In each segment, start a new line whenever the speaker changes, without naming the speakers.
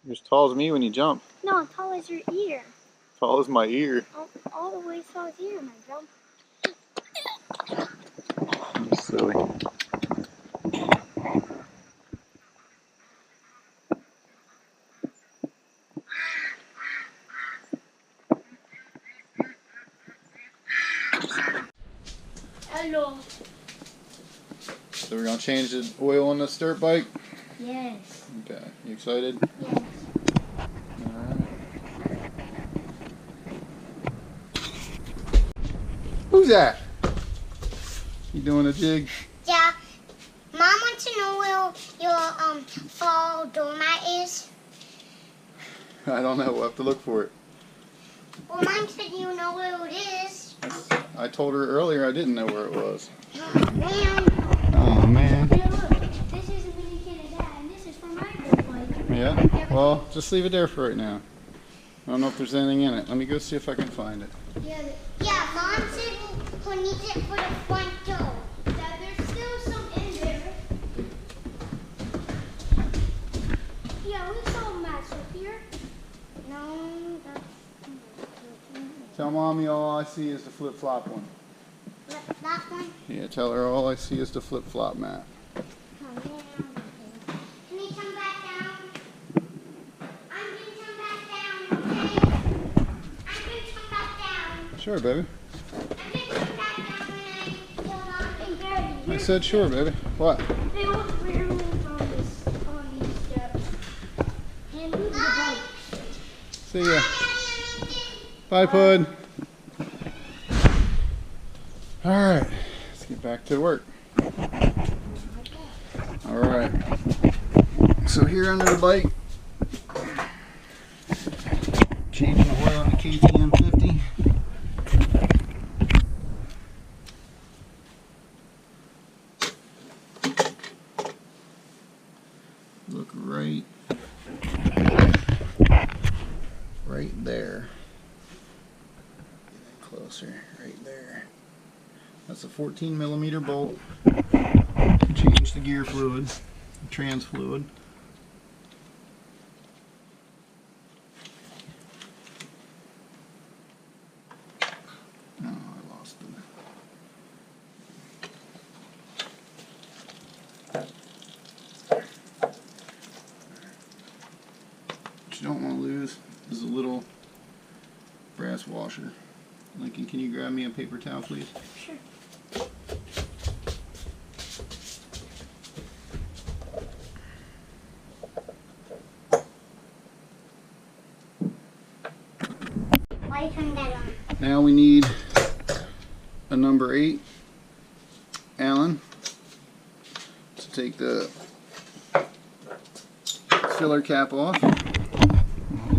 You're as tall as me when you jump.
No, tall as your ear.
Tall as my ear.
All the way as tall as your ear when I jump.
You're silly.
Hello.
So we're gonna change the oil on this dirt bike?
Yes.
Okay. You excited?
Yes.
Alright. Who's that? You doing a jig?
Yeah. Mom wants to know where your fall doormat is.
I don't know. We'll have to look for it.
Well, Mom said you know where it is.
I told her earlier I didn't know where it was.
Oh, man.
Oh, man.
Here, look. This is a mini kid of Dad, and this is for my dirt bike.
Yeah? Well, just leave it there for right now. I don't know if there's anything in it. Let me go see if I can find it.
Yeah, Mom said who needs it for the front door. Dad, there's still some in there. Yeah, we saw mats up here. No, that's...
Tell Mommy all I see is the flip-flop one.
That one?
Yeah, tell her all I see is the flip-flop mat.
Oh, yeah. Can you come back down? I'm going to come back down, okay? I'm going to come back down.
Sure, baby.
I'm going to come back down when I feel like
I said sure, baby. What?
They look really on these steps. And move the bike.
See ya. Bye, Pud. Alright, let's get back to work. Alright. So here under the bike, changing the oil on the KTM 50. Look right there. Closer, right there. That's a 14mm bolt. Change the gear fluid, trans fluid. Oh, I lost it. What you don't want to lose is a little brass washer. Lincoln, can you grab me a paper towel, please?
Sure. Why you turn that on?
Now we need a number 8 Allen to take the filler cap off. Hold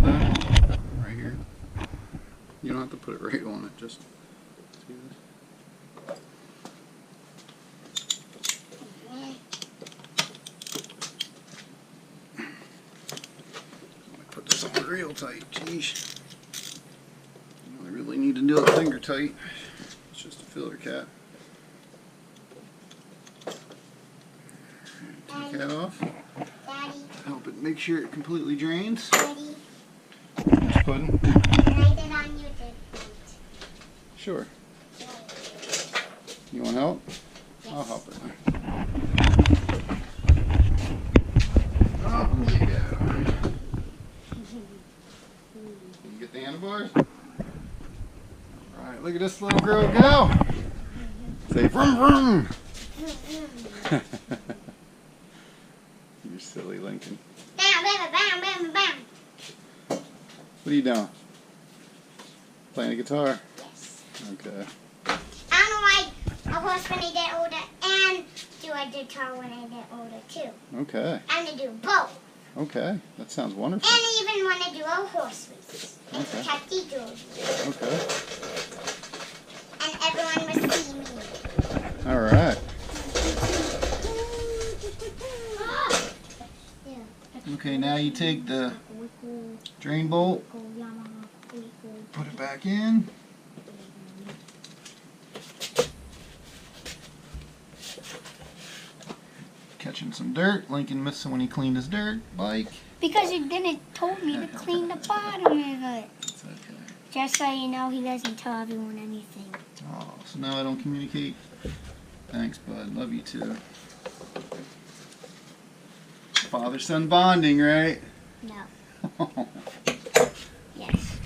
that right here. You don't have to put it right on it, just see this. Put this on real tight, geez. I really need to do it finger tight. It's just a filler cap. Take that off.
Daddy.
Help it make sure it completely drains.
Daddy.
Just pudding.
Can I get on you to
Sure. You want help?
Yes.
I'll help it. Oh, yeah. You get the handlebars? Alright, look at this little girl go. Say vroom vroom. You're silly, Lincoln.
Bam, bam, bam, bam, bam.
What are you doing? Playing the guitar?
Yes.
Okay.
I don't know why a horse when I get older and do a guitar when I get older too.
Okay.
I'm gonna do both.
Okay. That sounds wonderful.
And even want to do a horse race.
Okay.
Cathedral.
Okay.
And everyone will see me.
Alright. Okay, now you take the drain bolt, put it back in. Catching some dirt. Lincoln missed it when he cleaned his dirt bike.
Because you didn't told me to clean the bottom of it.
It's okay.
Just so you know, he doesn't tell everyone anything.
Oh, so now I don't communicate? Thanks, bud. Love you too. Father-son bonding, right?
No. Yes.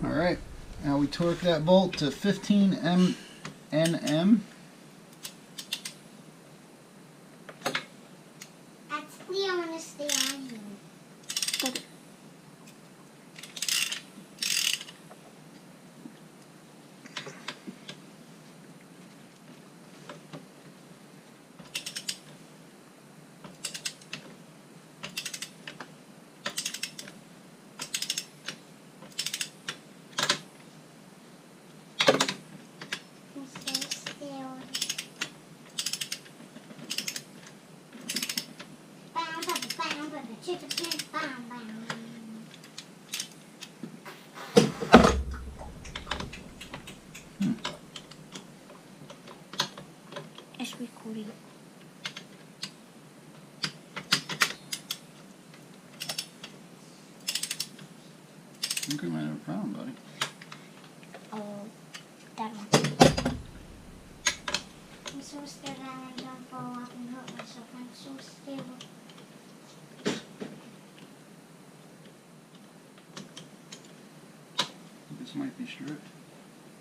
Alright, now we torque that bolt to 15 Nm.
Actually, I want to stay on here. It's recording.
I think we might have a problem, buddy.
Oh, that one. I'm so scared that I don't fall off and hurt myself. I'm so scared.
This might be stripped.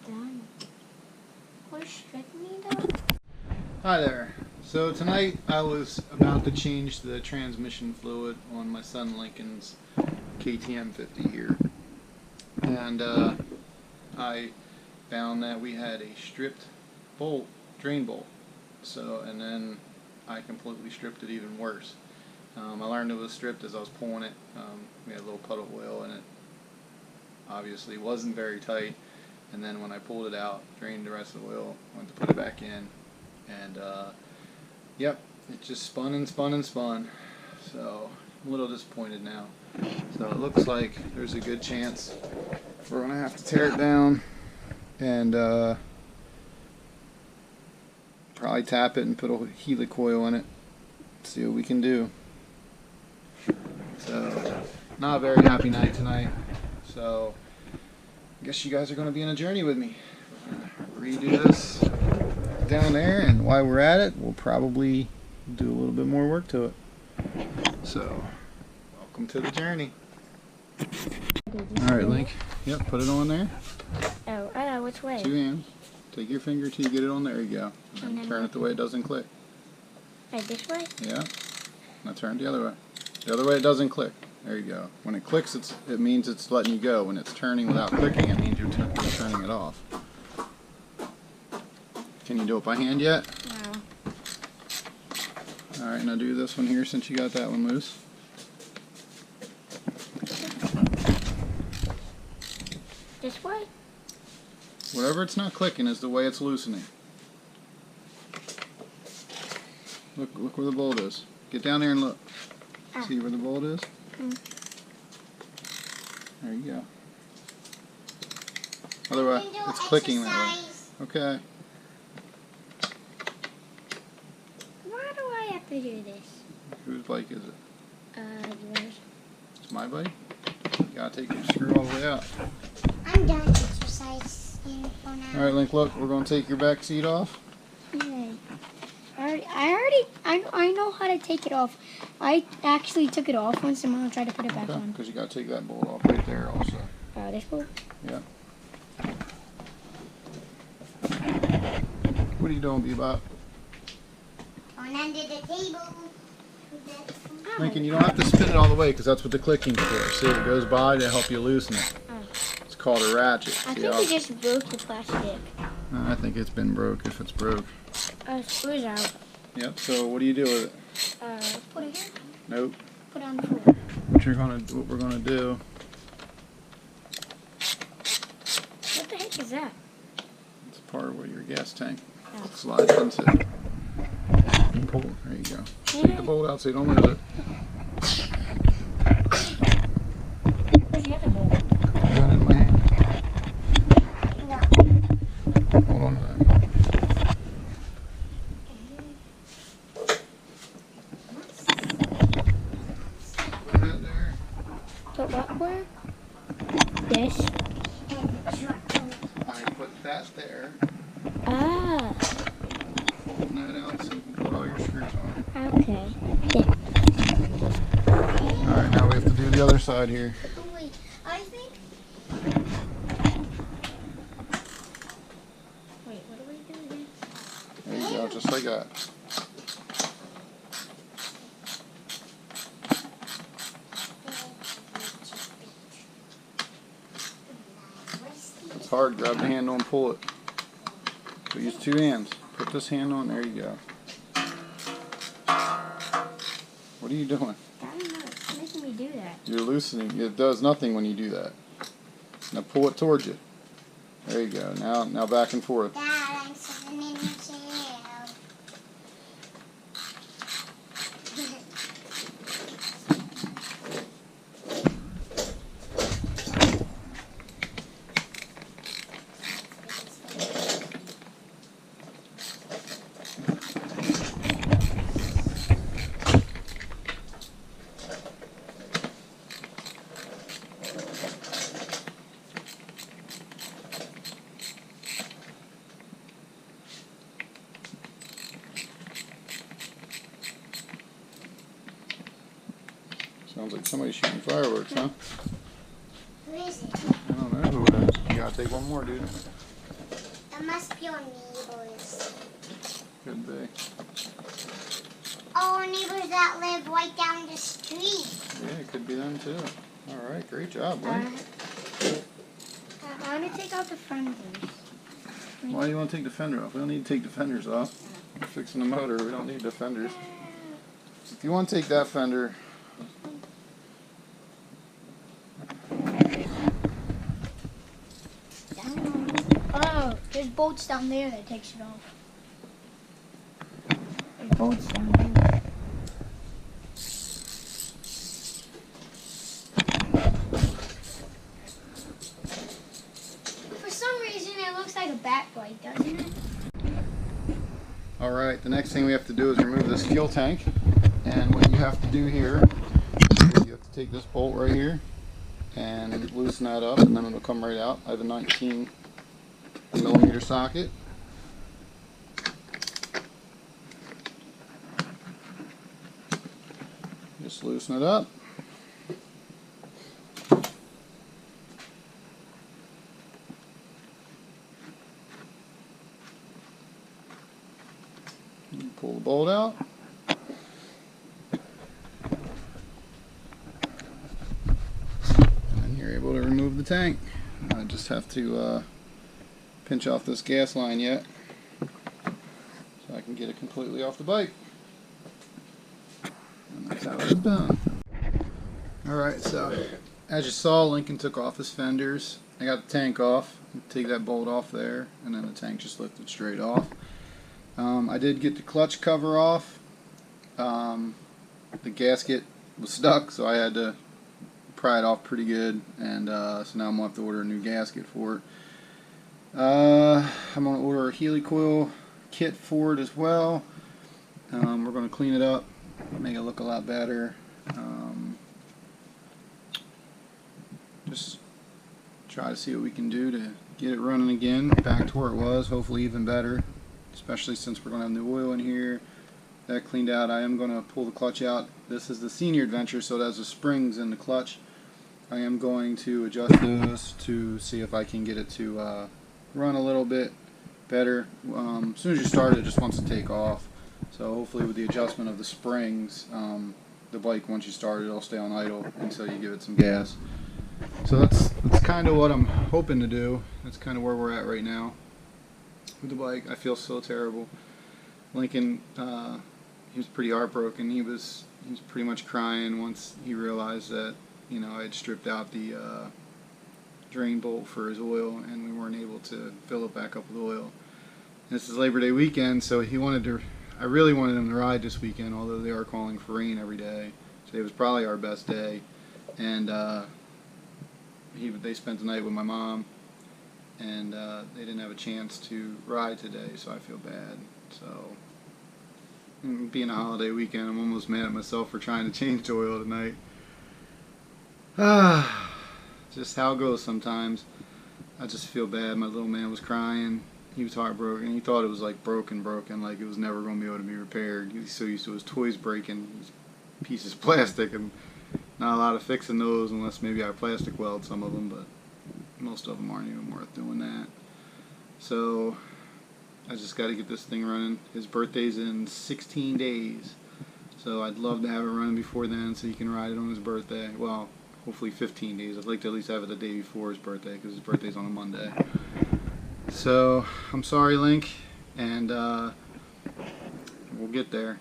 Done. Where's stripping me though?
Hi there. So tonight I was about to change the transmission fluid on my son Lincoln's KTM 50 here. And I found that we had a stripped bolt, drain bolt. So, and then I completely stripped it even worse. I learned it was stripped as I was pulling it. We had a little puddle of oil in it. Obviously wasn't very tight. And then when I pulled it out, drained the rest of the oil, went to put it back in. And yep, it just spun and spun and spun. So I'm a little disappointed now. So it looks like there's a good chance we're going to have to tear it down and probably tap it and put a helicoil in it. See what we can do. So not a very happy night tonight. So I guess you guys are going to be on a journey with me. We're gonna redo this down there, and while we're at it, we'll probably do a little bit more work to it. So, welcome to the journey. Alright, Link. Yep, put it on there.
Oh, I know which way.
2 hands. Take your finger till you get it on there. You go.
And then
Turn it the way it doesn't click.
Right, this way?
Yeah. Now turn it the other way. The other way it doesn't click. There you go. When it clicks, it means it's letting you go. When it's turning without clicking, it means you're turning it off. Can you do it by hand yet?
No.
Alright, now do this one here since you got that one loose.
This way?
Whatever it's not clicking is the way it's loosening. Look where the bolt is. Get down there and look.
Ah.
See where the bolt is?
Mm.
There you go. Otherwise, it's clicking that way. Okay.
Why do I have to do this?
Whose bike is it?
Yours.
It's my bike? You gotta take your screw all the way out.
I'm done exercising for now.
Alright, Link, look, we're gonna take your back seat off.
Yeah. I know how to take it off. I actually took it off once and Mom tried to put it back
Okay,
on.
because you gotta take that bolt off right there also.
This bolt?
Yeah. What are you doing, Bebop?
Going under the table.
Lincoln, you don't have to spin it all the way because that's what the clicking's for. See, if it goes by to help you loosen it. It's called a ratchet.
I
See
think
how-
we just broke the plastic.
I think it's been broke if it's broke.
Screws out.
Yep, so what do you do with it?
Put it here.
Nope.
Put it on the floor.
What we're gonna do.
What the heck is that?
It's part of where your gas tank
Oh.
slides into. And pull. There you go. Take the bolt out so you don't lose it.
Where's the other bolt?
Got it in my hand. Hold on to that.
Put what where? This.
I put that there.
Ah.
Open that out so you can put all your screws on.
Okay. Yeah.
Alright, now we have to do the other side here.
Wait, I think.
Wait, what do we do here?
There you go, just like that. It's hard. Grab the handle and pull it. So use two hands. Put this hand on. There you go. What are you doing?
I don't know. It's making me do that.
You're loosening. It does nothing when you do that. Now pull it towards you. There you go. Now back and forth.
Dad, I'm sitting in the chair.
Sounds like somebody's shooting fireworks, huh?
Who is it?
I don't know who it is. You gotta take one more, dude.
That must be our neighbors.
Could be.
Oh, our neighbors that live right down the street.
Yeah, it could be them too. Alright, great job, Link.
I want to take out the fenders.
Why do you want to take the fender off? We don't need to take the fenders off. We're fixing the motor. We don't need the fenders. If you want to take that fender,
Oh, there's bolts down there that takes it off. There's bolts down there. For some reason, it looks like a backlight, doesn't it?
alright, the next thing we have to do is remove this fuel tank. And what you have to do here is you have to take this bolt right here and loosen that up, and then it'll come right out. I have a 19mm socket. Just loosen it up. Pull the bolt out. And you're able to remove the tank. I just have to pinch off this gas line yet so I can get it completely off the bike. And that's how it's done. Alright, so as you saw, Lincoln took off his fenders. I got the tank off. Take that bolt off there, and then the tank just lifted straight off. I did get the clutch cover off. The gasket was stuck, so I had to pry it off pretty good, and so now I'm going to have to order a new gasket for it. I'm going to order a helicoil kit for it as well. We're going to clean it up, make it look a lot better. Just try to see what we can do to get it running again, back to where it was, hopefully even better, especially since we're going to have new oil in here. That cleaned out, I am going to pull the clutch out. This is the Senior Adventure, so it has the springs in the clutch. I am going to adjust those to see if I can get it to run a little bit better. As soon as you start it, it just wants to take off. So hopefully with the adjustment of the springs, the bike, once you start it, it'll stay on idle until you give it some gas. So that's kind of what I'm hoping to do. That's kind of where we're at right now with the bike. I feel so terrible. Lincoln, he was pretty heartbroken. He was pretty much crying once he realized that, you know, I had stripped out the drain bolt for his oil, and we weren't able to fill it back up with oil. And this is Labor Day weekend, so he wanted to. I really wanted him to ride this weekend, although they are calling for rain every day. Today was probably our best day, and they spent the night with my mom, and they didn't have a chance to ride today, so I feel bad. So, being a holiday weekend, I'm almost mad at myself for trying to change the oil tonight. Just how it goes sometimes. I just feel bad. My little man was crying. He was heartbroken. He thought it was like broken, like it was never going to be able to be repaired. He was so used to his toys breaking, his pieces of plastic, and not a lot of fixing those unless maybe I plastic weld some of them, but most of them aren't even worth doing that. So I just got to get this thing running. His birthday's in 16 days, so I'd love to have it running before then so he can ride it on his birthday. Well, hopefully 15 days. I'd like to at least have it the day before his birthday because his birthday's on a Monday. So I'm sorry, Link, and we'll get there.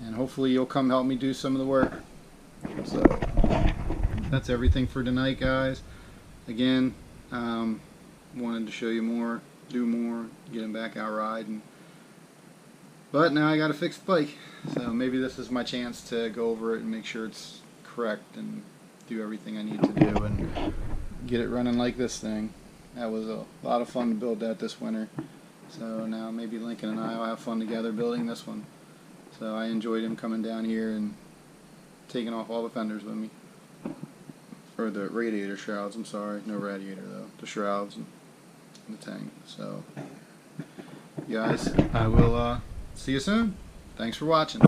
And hopefully you'll come help me do some of the work. So that's everything for tonight, guys. Again, wanted to show you more, do more, get him back out riding. But now I got to fix the bike. So maybe this is my chance to go over it and make sure it's correct and do everything I need to do and get it running like this thing. That was a lot of fun to build that this winter. So now maybe Lincoln and I will have fun together building this one. So I enjoyed him coming down here and taking off all the fenders with me. Or the radiator shrouds, I'm sorry. No radiator though. The shrouds and the tank. So, guys, I will see you soon. Thanks for watching.